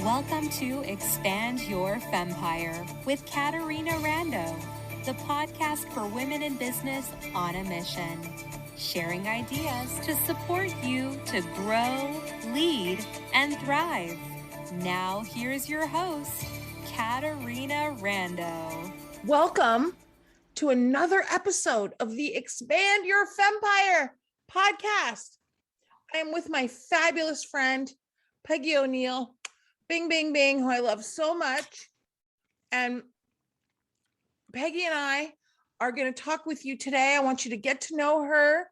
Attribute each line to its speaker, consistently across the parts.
Speaker 1: Welcome to Expand Your Fempire with Caterina Rando, the podcast for women in business on a mission, sharing ideas to support you to grow, lead, and thrive. Now, here's your host, Caterina Rando.
Speaker 2: Welcome to another episode of the Expand Your Fempire podcast. I am with my fabulous friend, Peggy O'Neill, Bing, Bing, Bing, who I love so much. And Peggy and I are going to talk with you today. I want you to get to know her.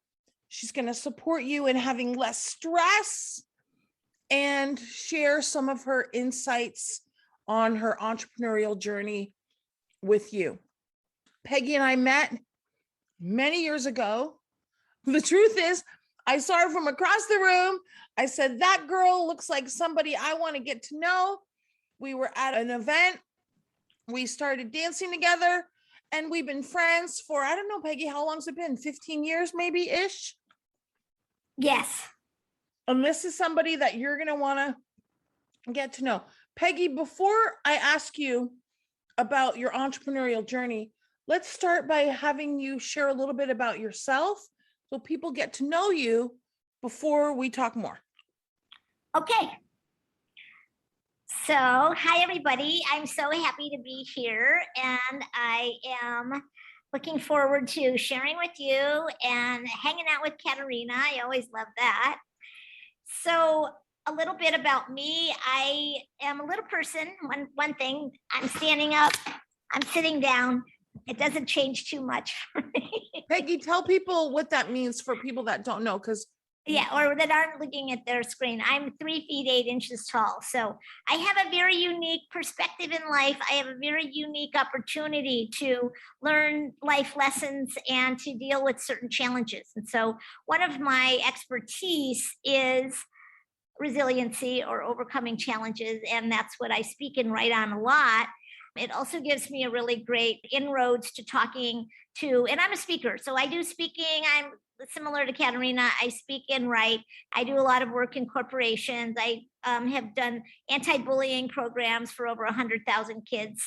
Speaker 2: She's going to support you in having less stress and share some of her insights on her entrepreneurial journey with you. Peggy and I met many years ago. The truth is, I saw her from across the room. I said, that girl looks like somebody I want to get to know. We were at an event. We started dancing together and we've been friends for, I don't know, Peggy, how long's it been? 15 years maybe ish?
Speaker 3: Yes.
Speaker 2: And this is somebody that you're going to want to get to know. Peggy, before I ask you about your entrepreneurial journey, let's start by having you share a little bit about yourself so people get to know you before we talk more.
Speaker 3: Okay. So, hi, everybody. I'm so happy to be here, and I am looking forward to sharing with you and hanging out with Caterina. I always love that. So, a little bit about me. I am a little person. One thing, I'm standing up, I'm sitting down. It doesn't change too much for me.
Speaker 2: Peggy, tell people what that means for people that don't know, because
Speaker 3: or that aren't looking at their screen. I'm 3 feet 8 inches tall. So I have a very unique perspective in life. I have a very unique opportunity to learn life lessons and to deal with certain challenges. And so one of my expertise is resiliency, or overcoming challenges. And that's what I speak and write on a lot. It also gives me a really great inroads to talking to, and I'm a speaker, so I do speaking. I'm similar to Caterina. I speak and write. I do a lot of work in corporations. I have done anti-bullying programs for over 100,000 kids.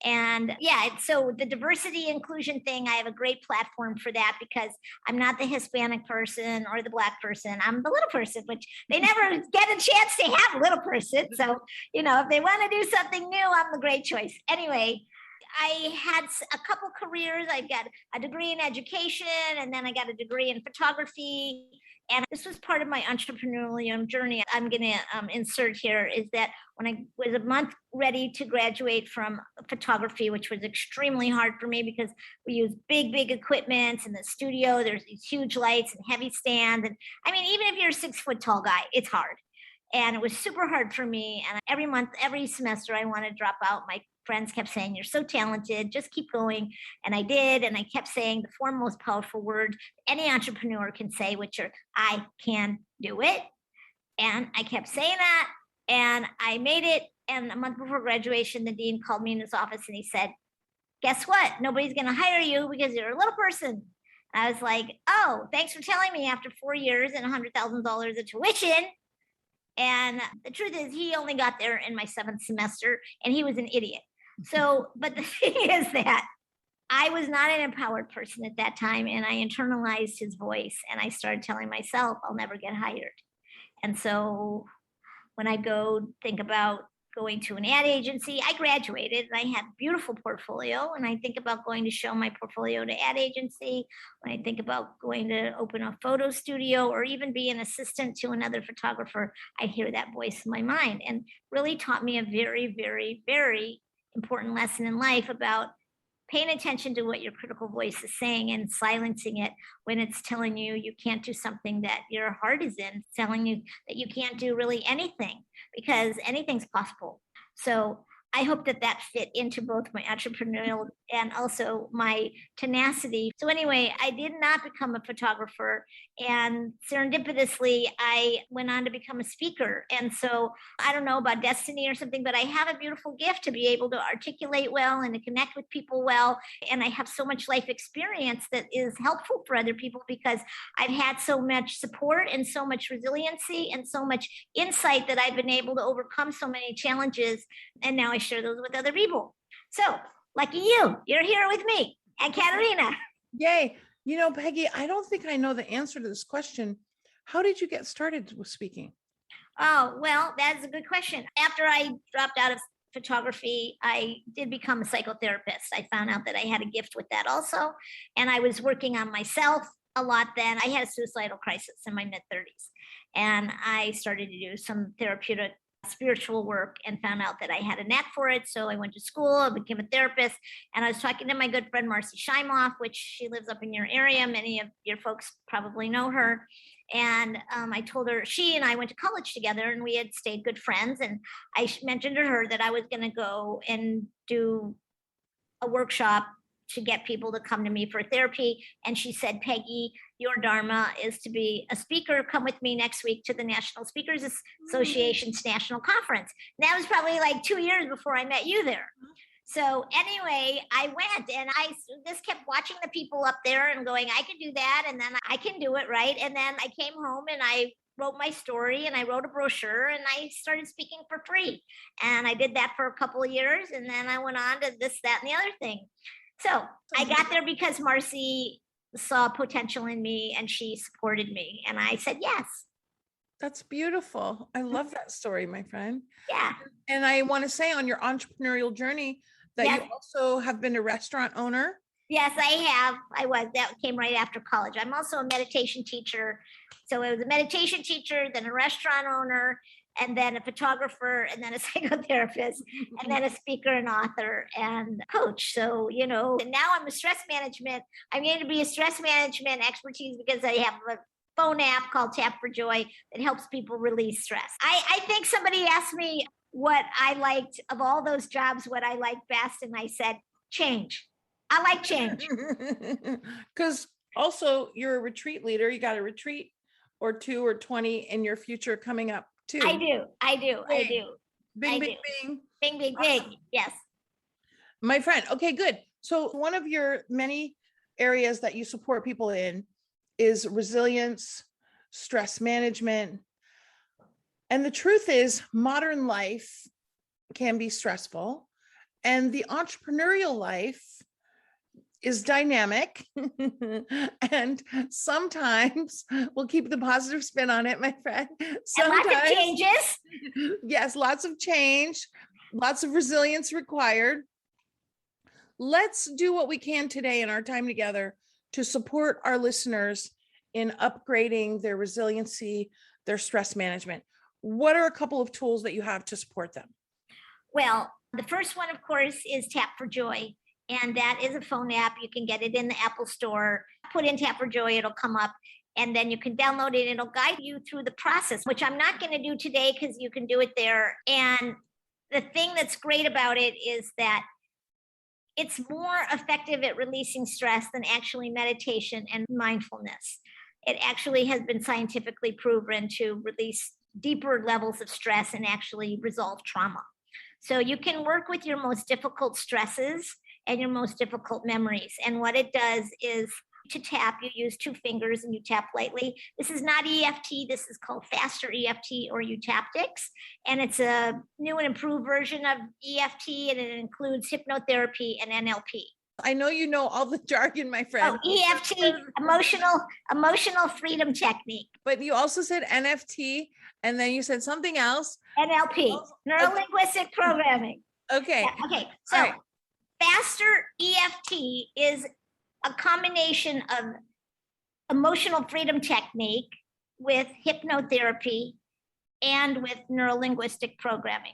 Speaker 3: And so the diversity inclusion thing, I have a great platform for that because I'm not the Hispanic person or the Black person. I'm the little person, which they never get a chance to have a little person. So, if they want to do something new, I'm the great choice. Anyway, I had a couple careers. I got a degree in education, and then I got a degree in photography. And this was part of my entrepreneurial journey. I'm going to insert here is that when I was a month ready to graduate from photography, which was extremely hard for me because we use big, big equipment in the studio. There's these huge lights and heavy stands. And I mean, even if you're a 6 foot tall guy, it's hard. And it was super hard for me. And every month, every semester, I wanted to drop out. My friends kept saying, you're so talented, just keep going. And I did. And I kept saying the 4 most powerful words any entrepreneur can say, which are, I can do it. And I kept saying that. And I made it. And a month before graduation, the dean called me in his office and he said, guess what? Nobody's going to hire you because you're a little person. And I was like, oh, thanks for telling me after 4 years and $100,000 of tuition. And the truth is, he only got there in my 7th semester, and he was an idiot. So, but the thing is that I was not an empowered person at that time, and I internalized his voice, and I started telling myself, I'll never get hired. And so when I go think about going to an ad agency, I graduated and I had a beautiful portfolio. And I think about going to show my portfolio to ad agency. When I think about going to open a photo studio or even be an assistant to another photographer, I hear that voice in my mind, and really taught me a very, very, very important lesson in life about paying attention to what your critical voice is saying and silencing it when it's telling you you can't do something that your heart is in, telling you that you can't do really anything because anything's possible. So I hope that that fit into both my entrepreneurial and also my tenacity. So anyway, I did not become a photographer, and serendipitously, I went on to become a speaker. And so I don't know about destiny or something, but I have a beautiful gift to be able to articulate well and to connect with people well. And I have so much life experience that is helpful for other people because I've had so much support and so much resiliency and so much insight that I've been able to overcome so many challenges. And now I share those with other people. So lucky you're here with me and Caterina.
Speaker 2: Yay. You know, Peggy, I don't think I know the answer to this question. How did you get started with speaking?
Speaker 3: Oh, well, that's a good question. After I dropped out of photography, I did become a psychotherapist. I found out that I had a gift with that also. And I was working on myself a lot then. I had a suicidal crisis in my mid-30s. And I started to do some therapeutic spiritual work and found out that I had a knack for it. So I went to school, I became a therapist, and I was talking to my good friend Marcy Scheimoff, which she lives up in your area. Many of your folks probably know her. And I told her, she and I went to college together and we had stayed good friends. And I mentioned to her that I was going to go and do a workshop to get people to come to me for therapy. And she said, Peggy, your dharma is to be a speaker. Come with me next week to the National Speakers Association's national conference. And that was probably like 2 years before I met you there. So anyway, I went and I just kept watching the people up there and going, I can do that. And then I can do it, right? And then I came home and I wrote my story and I wrote a brochure and I started speaking for free. And I did that for a couple of years. And then I went on to this, that, and the other thing. So I got there because Marcy saw potential in me and she supported me. And I said, yes.
Speaker 2: That's beautiful. I love that story, my friend.
Speaker 3: Yeah.
Speaker 2: And I want to say on your entrepreneurial journey that
Speaker 3: Yes.
Speaker 2: you also have been a restaurant owner.
Speaker 3: Yes, I have. I was. That came right after college. I'm also a meditation teacher. So I was a meditation teacher, then a restaurant owner, and then a photographer, and then a psychotherapist, and then a speaker and author and coach. So, you know, and now I'm a stress management. I'm going to be a stress management expertise because I have a phone app called Tap for Joy that helps people release stress. I think somebody asked me what I liked of all those jobs, what I liked best. And I said, change. I like change.
Speaker 2: Because also you're a retreat leader. You got a retreat or 2 or 20 in your future coming up too.
Speaker 3: I do.
Speaker 2: Bing, bing, bing.
Speaker 3: Bing, bing, bing. Yes.
Speaker 2: My friend. Okay, good. So one of your many areas that you support people in is resilience, stress management. And the truth is, modern life can be stressful, and the entrepreneurial life is dynamic. And sometimes we'll keep the positive spin on it, my friend. Sometimes,
Speaker 3: and lots of changes.
Speaker 2: Yes, lots of change, lots of resilience required. Let's do what we can today in our time together to support our listeners in upgrading their resiliency, their stress management. What are a couple of tools that you have to support them?
Speaker 3: Well, the first one, of course, is Tap for Joy. And that is a phone app. You can get it in the Apple Store. Put in Tap for Joy, it'll come up. And then you can download it. It'll guide you through the process, which I'm not going to do today because you can do it there. And the thing that's great about it is that it's more effective at releasing stress than actually meditation and mindfulness. It actually has been scientifically proven to release deeper levels of stress and actually resolve trauma. So you can work with your most difficult stresses and your most difficult memories. And what it does is to tap, you use 2 fingers and you tap lightly. This is not EFT. This is called faster EFT or Eutaptics. And it's a new and improved version of EFT, and it includes hypnotherapy and NLP.
Speaker 2: I know you know all the jargon, my friend.
Speaker 3: Oh, EFT, emotional freedom technique.
Speaker 2: But you also said NFT, and then you said something else.
Speaker 3: NLP, neuro-linguistic programming.
Speaker 2: Okay.
Speaker 3: Yeah, okay. So right. Faster EFT is a combination of emotional freedom technique with hypnotherapy and with neuro-linguistic programming.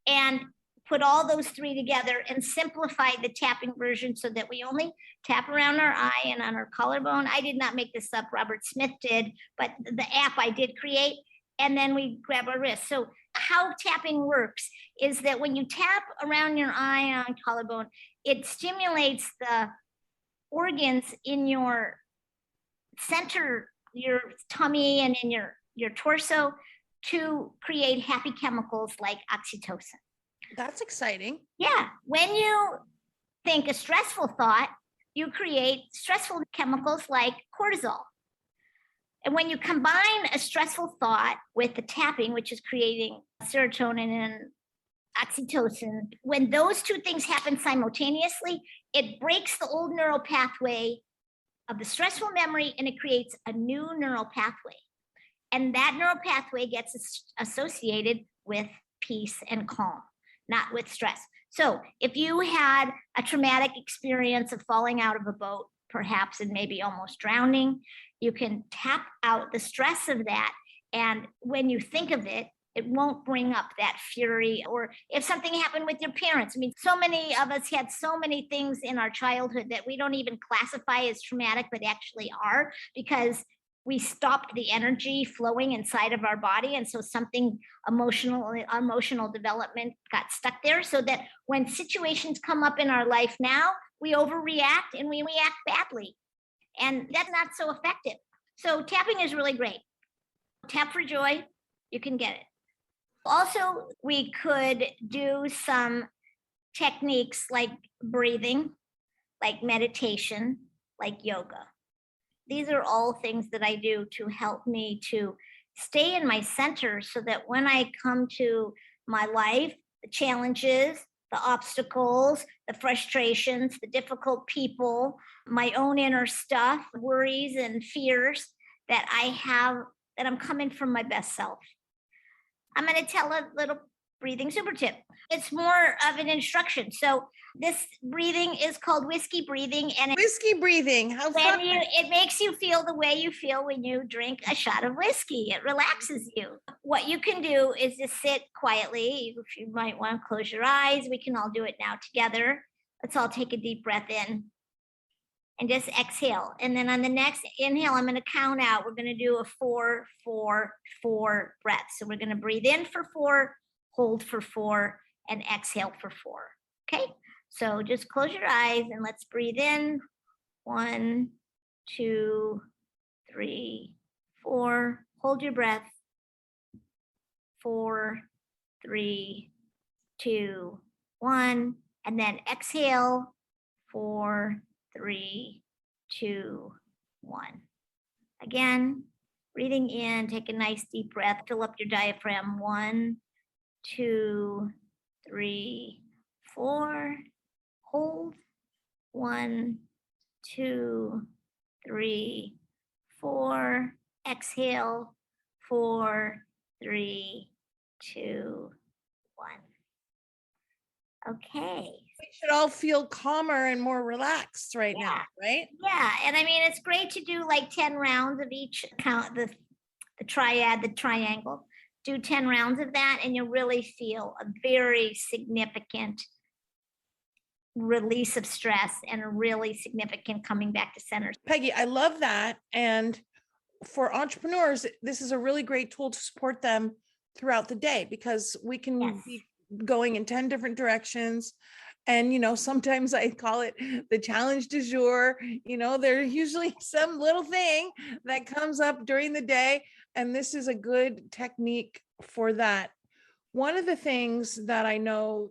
Speaker 3: And put all those 3 together and simplify the tapping version so that we only tap around our eye and on our collarbone. I did not make this up, Robert Smith did, but the app I did create. and then we grab our wrist. So how tapping works is that when you tap around your eye on collarbone, it stimulates the organs in your center, your tummy and in your torso to create happy chemicals like oxytocin.
Speaker 2: That's exciting.
Speaker 3: Yeah. When you think a stressful thought, you create stressful chemicals like cortisol. And when you combine a stressful thought with the tapping, which is creating serotonin and oxytocin, when those two things happen simultaneously, it breaks the old neural pathway of the stressful memory and it creates a new neural pathway. And that neural pathway gets associated with peace and calm, not with stress. So if you had a traumatic experience of falling out of a boat, perhaps, and maybe almost drowning, you can tap out the stress of that. And when you think of it, it won't bring up that fury. Or if something happened with your parents, I mean, so many of us had so many things in our childhood that we don't even classify as traumatic, but actually are, because we stopped the energy flowing inside of our body. And so something emotional development got stuck there, so that when situations come up in our life now, we overreact and we react badly. And that's not so effective. So tapping is really great. Tap for joy, you can get it. Also, we could do some techniques like breathing, like meditation, like yoga. These are all things that I do to help me to stay in my center, so that when I come to my life, the challenges, the obstacles, the frustrations, the difficult people, my own inner stuff, worries and fears that I have, that I'm coming from my best self. I'm going to tell a little breathing super tip. It's more of an instruction. So this breathing is called whiskey breathing. And
Speaker 2: Whiskey breathing. How fun.
Speaker 3: it makes you feel the way you feel when you drink a shot of whiskey. It relaxes you. What you can do is just sit quietly. If you might want to close your eyes, we can all do it now together. Let's all take a deep breath in and just exhale. And then on the next inhale, I'm going to count out. We're going to do a 4, 4, 4 breath. So we're going to breathe in for 4, hold for 4, and exhale for 4. Okay? So just close your eyes and let's breathe in. 1, 2, 3, 4. Hold your breath. 4, 3, 2, 1. And then exhale. 4, 3, 2, 1. Again, breathing in, take a nice deep breath, fill up your diaphragm. 1, 2, 3, 4. Hold. 1, 2, 3, 4. Exhale. 4, 3, 2, 1. Okay.
Speaker 2: We should all feel calmer and more relaxed right now, right?
Speaker 3: Yeah. And I mean, it's great to do like 10 rounds of each count, the triad, the triangle. Do 10 rounds of that, and you'll really feel a very significant release of stress and a really significant coming back to center.
Speaker 2: Peggy, I love that. And for entrepreneurs, this is a really great tool to support them throughout the day, because we can be going in 10 different directions. And, sometimes I call it the challenge du jour. There's usually some little thing that comes up during the day. And this is a good technique for that. One of the things that I know,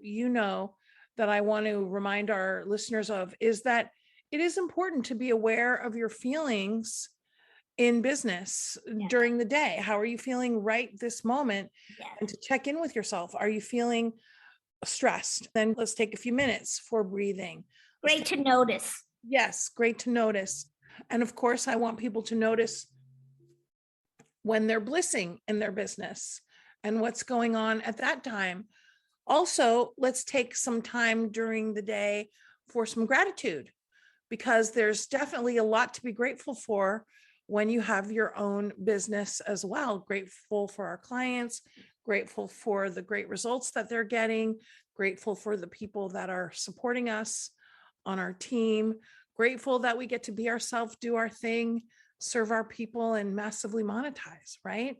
Speaker 2: that I want to remind our listeners of is that it is important to be aware of your feelings in business during the day. How are you feeling right this moment? And to check in with yourself. Are you feeling stressed? Then let's take a few minutes for breathing.
Speaker 3: Great to notice.
Speaker 2: Yes, great to notice. And of course, I want people to notice when they're blissing in their business and what's going on at that time. Also, let's take some time during the day for some gratitude, because there's definitely a lot to be grateful for when you have your own business as well. Grateful for our clients, grateful for the great results that they're getting, grateful for the people that are supporting us on our team, grateful that we get to be ourselves, do our thing, serve our people and massively monetize, right?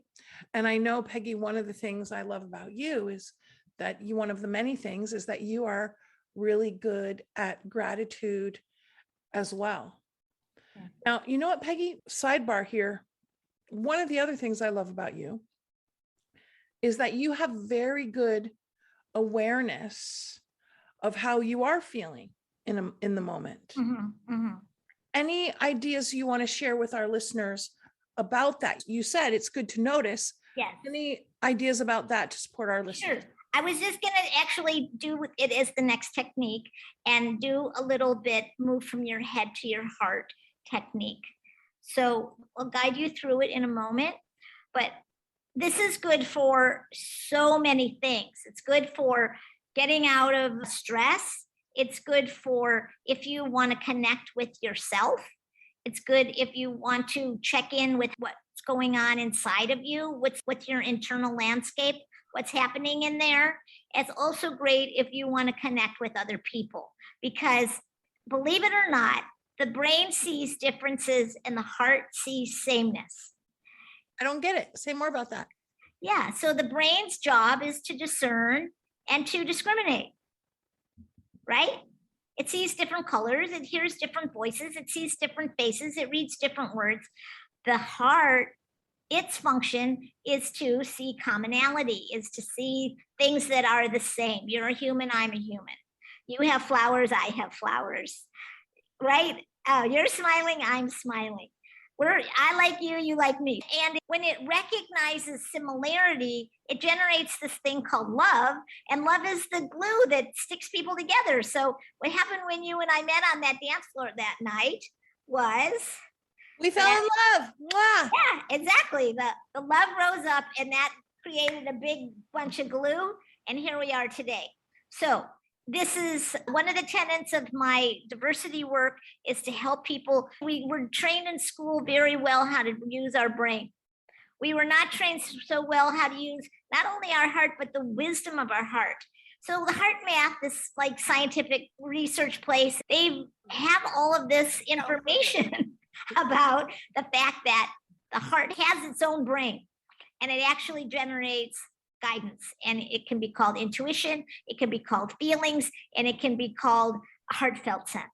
Speaker 2: And I know, Peggy, one of the things I love about you is that one of the many things is that you are really good at gratitude as well.
Speaker 3: Yeah.
Speaker 2: Now, you know what, Peggy, sidebar here. One of the other things I love about you is that you have very good awareness of how you are feeling in the moment. Any ideas you want to share with our listeners about that? You said it's good to notice.
Speaker 3: Yes.
Speaker 2: Any ideas about that to support our listeners?
Speaker 3: Sure. I was just going to actually do it as the next technique and do a little bit move from your head to your heart technique. So I'll guide you through it in a moment, but this is good for so many things. It's good for getting out of stress. It's good for if you want to connect with yourself. It's good if you want to check in with what's going on inside of you, what's your internal landscape, what's happening in there. It's also great if you want to connect with other people, because believe it or not, the brain sees differences and the heart sees sameness.
Speaker 2: I don't get it. Say more about that.
Speaker 3: Yeah, so the brain's job is to discern and to discriminate, right? It sees different colors, it hears different voices, it sees different faces, it reads different words. The heart, its function is to see commonality, is to see things that are the same. You're a human, I'm a human. You have flowers, I have flowers, right? Oh, you're smiling, I'm smiling. I like you, you like me. And when it recognizes similarity, it generates this thing called love. And love is the glue that sticks people together. So what happened when you and I met on that dance floor that night was...
Speaker 2: we fell in love. Mwah!
Speaker 3: Yeah, exactly. The love rose up and that created a big bunch of glue. And here we are today. So this is one of the tenets of my diversity work, is to help people. We were trained in school very well how to use our brain. We were not trained so well how to use not only our heart, but the wisdom of our heart. So the heart math, this like scientific research place, they have all of this information about the fact that the heart has its own brain and it actually generates guidance, and it can be called intuition, it can be called feelings, and it can be called heartfelt sense.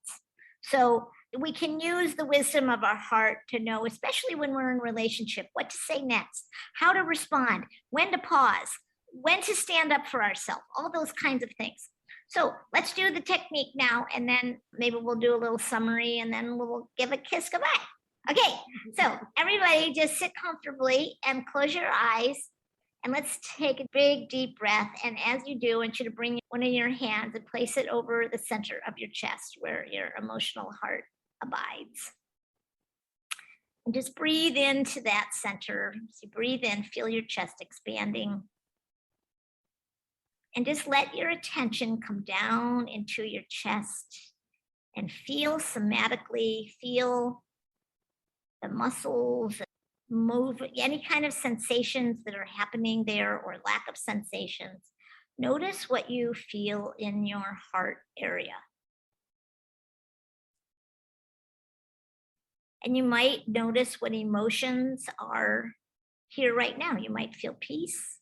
Speaker 3: So we can use the wisdom of our heart to know, especially when we're in a relationship, what to say next, how to respond, when to pause, when to stand up for ourselves, all those kinds of things. So let's do the technique now, and then maybe we'll do a little summary, and then we'll give a kiss goodbye. Okay, so everybody just sit comfortably and close your eyes. And let's take a big, deep breath. And as you do, I want you to bring one of your hands and place it over the center of your chest where your emotional heart abides. And just breathe into that center. As you breathe in, feel your chest expanding. And just let your attention come down into your chest and feel somatically, feel the muscles, move, any kind of sensations that are happening there or lack of sensations. Notice what you feel in your heart area. And you might notice what emotions are here right now. You might feel peace.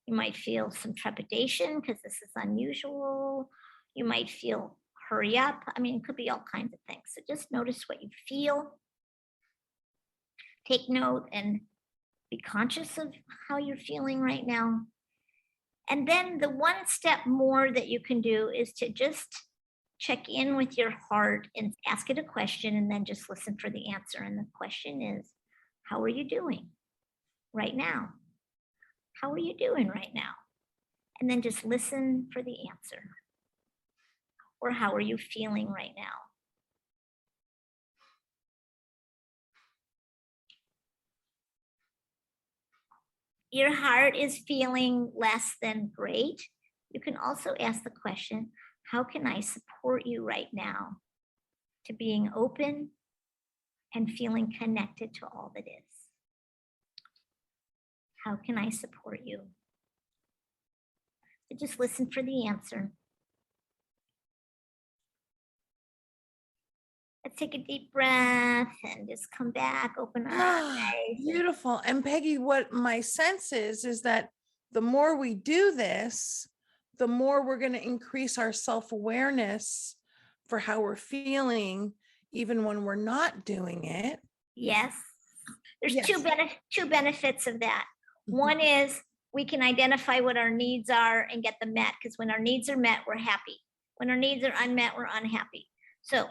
Speaker 3: You might feel some trepidation because this is unusual. You might feel hurry up. I mean, it could be all kinds of things. So just notice what you feel. Take note and be conscious of how you're feeling right now. And then the one step more that you can do is to just check in with your heart and ask it a question, and then just listen for the answer. And the question is, how are you doing right now? How are you doing right now? And then just listen for the answer. Or how are you feeling right now? Your heart is feeling less than great. You can also ask the question, how can I support you right now to being open and feeling connected to all that is? How can I support you? So just listen for the answer. Let's take a deep breath and just come back, open our eyes.
Speaker 2: Beautiful. And Peggy, what my sense is that the more we do this, the more we're going to increase our self-awareness for how we're feeling, even when we're not doing it.
Speaker 3: Yes. There's
Speaker 2: Yes.
Speaker 3: two benefits of that. One is we can identify what our needs are and get them met, because when our needs are met, we're happy. When our needs are unmet, we're unhappy. So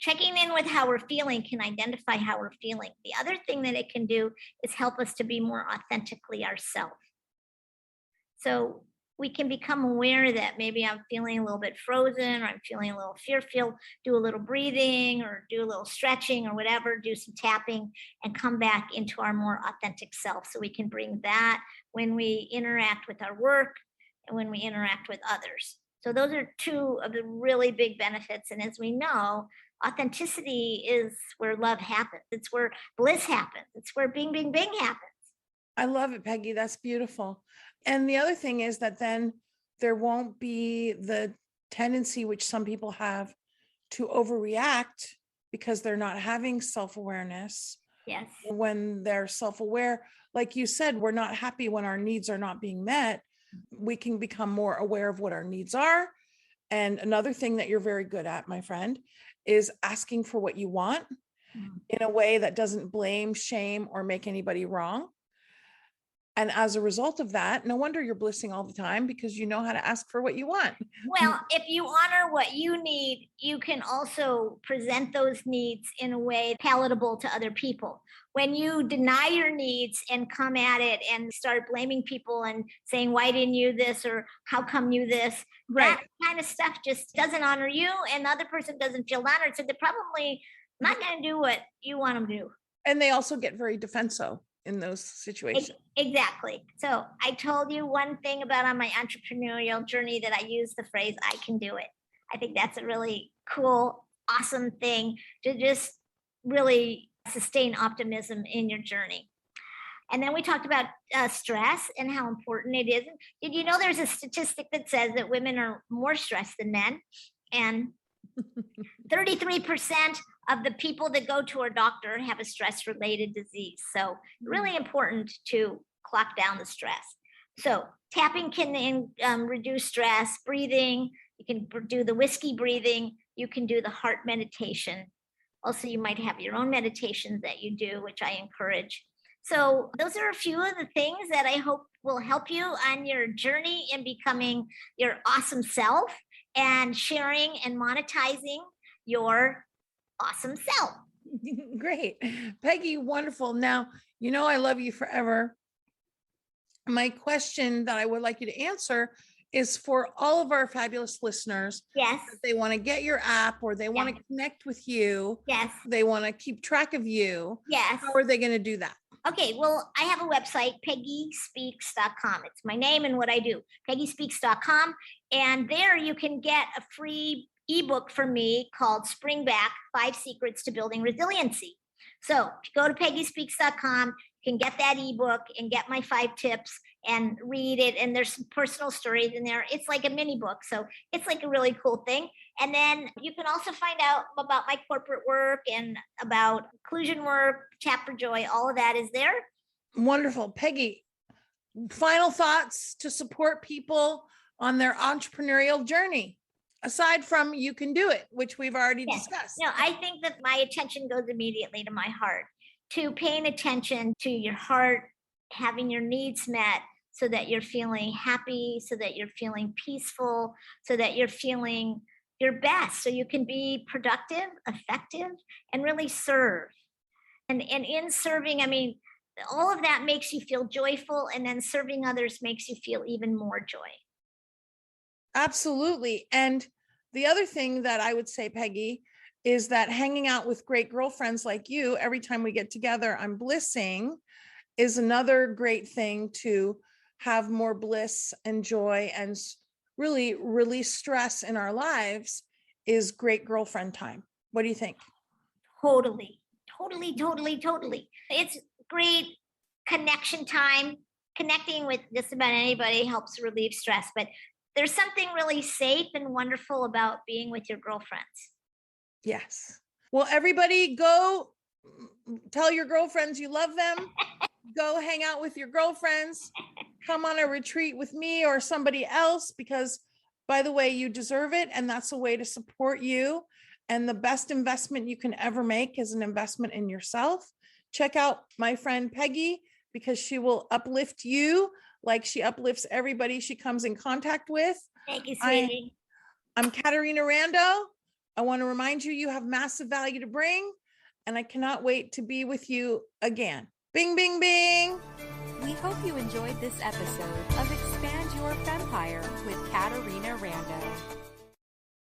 Speaker 3: checking in with how we're feeling can identify how we're feeling. The other thing that it can do is help us to be more authentically ourselves. So we can become aware that maybe I'm feeling a little bit frozen, or I'm feeling a little fearful, do a little breathing or do a little stretching or whatever, do some tapping and come back into our more authentic self. So we can bring that when we interact with our work and when we interact with others. So those are two of the really big benefits. And as we know, authenticity is where love happens. It's where bliss happens. It's where bing, bing, bing happens.
Speaker 2: I love it, Peggy. That's beautiful. And the other thing is that then there won't be the tendency, which some people have, to overreact because they're not having self-awareness.
Speaker 3: Yes.
Speaker 2: When they're self-aware, like you said, we're not happy when our needs are not being met. We can become more aware of what our needs are. And another thing that you're very good at, my friend, is asking for what you want in a way that doesn't blame, shame, or make anybody wrong. And as a result of that, no wonder you're blissing all the time, because you know how to ask for what you want.
Speaker 3: Well, if you honor what you need, you can also present those needs in a way palatable to other people. When you deny your needs and come at it and start blaming people and saying, why didn't you this, or how come you this,
Speaker 2: Right.
Speaker 3: that kind of stuff just doesn't honor you, and the other person doesn't feel honored. So they're probably not going to do what you want them to do.
Speaker 2: And they also get very defensive in those situations.
Speaker 3: Exactly. So I told you one thing about on my entrepreneurial journey that I use the phrase, I can do it. I think that's a really cool, awesome thing to just really sustain optimism in your journey. And then we talked about stress and how important it is. Did you know there's a statistic that says that women are more stressed than men? And 33% of the people that go to a doctor have a stress-related disease. So really important to clock down the stress. So tapping can reduce stress, breathing, you can do the whiskey breathing, you can do the heart meditation. Also, you might have your own meditations that you do, which I encourage. So those are a few of the things that I hope will help you on your journey in becoming your awesome self and sharing and monetizing your awesome self.
Speaker 2: Great. Peggy, wonderful. Now, you know, I love you forever. My question that I would like you to answer is for all of our fabulous listeners.
Speaker 3: Yes.
Speaker 2: If they want to get your app, or they want to connect with you.
Speaker 3: Yes.
Speaker 2: They want to keep track of you.
Speaker 3: Yes.
Speaker 2: How are they going to do that?
Speaker 3: Okay, well, I have a website, peggyspeaks.com. It's my name and what I do, peggyspeaks.com. And there you can get a free ebook from me called Spring Back, 5 Secrets to Building Resiliency. So if you go to peggyspeaks.com, you can get that ebook and get my 5 tips and read it. And there's some personal stories in there. It's like a mini book. So it's like a really cool thing. And then you can also find out about my corporate work and about inclusion work, Tap for Joy, all of that is there.
Speaker 2: Wonderful. Peggy, final thoughts to support people on their entrepreneurial journey, aside from you can do it, which we've already discussed.
Speaker 3: No, I think that my attention goes immediately to my heart, to paying attention to your heart, having your needs met so that you're feeling happy, so that you're feeling peaceful, so that you're feeling your best, so you can be productive, effective, and really serve. And in serving, I mean, all of that makes you feel joyful, and then serving others makes you feel even more joy.
Speaker 2: Absolutely. And the other thing that I would say, Peggy, is that hanging out with great girlfriends like you, every time we get together, I'm blissing, is another great thing to have more bliss and joy and really release stress in our lives, is great girlfriend time. What do you think?
Speaker 3: Totally. It's great connection time. Connecting with just about anybody helps relieve stress, but there's something really safe and wonderful about being with your girlfriends.
Speaker 2: Yes. Well, everybody go tell your girlfriends you love them. Go hang out with your girlfriends. Come on a retreat with me or somebody else, because by the way, you deserve it. And that's a way to support you. And the best investment you can ever make is an investment in yourself. Check out my friend Peggy, because she will uplift you like she uplifts everybody she comes in contact with.
Speaker 3: Thank you, sweetie.
Speaker 2: I'm Caterina Rando. I want to remind you, you have massive value to bring, and I cannot wait to be with you again. Bing, bing, bing.
Speaker 1: We hope you enjoyed this episode of Expand Your Fempire with Caterina Rando.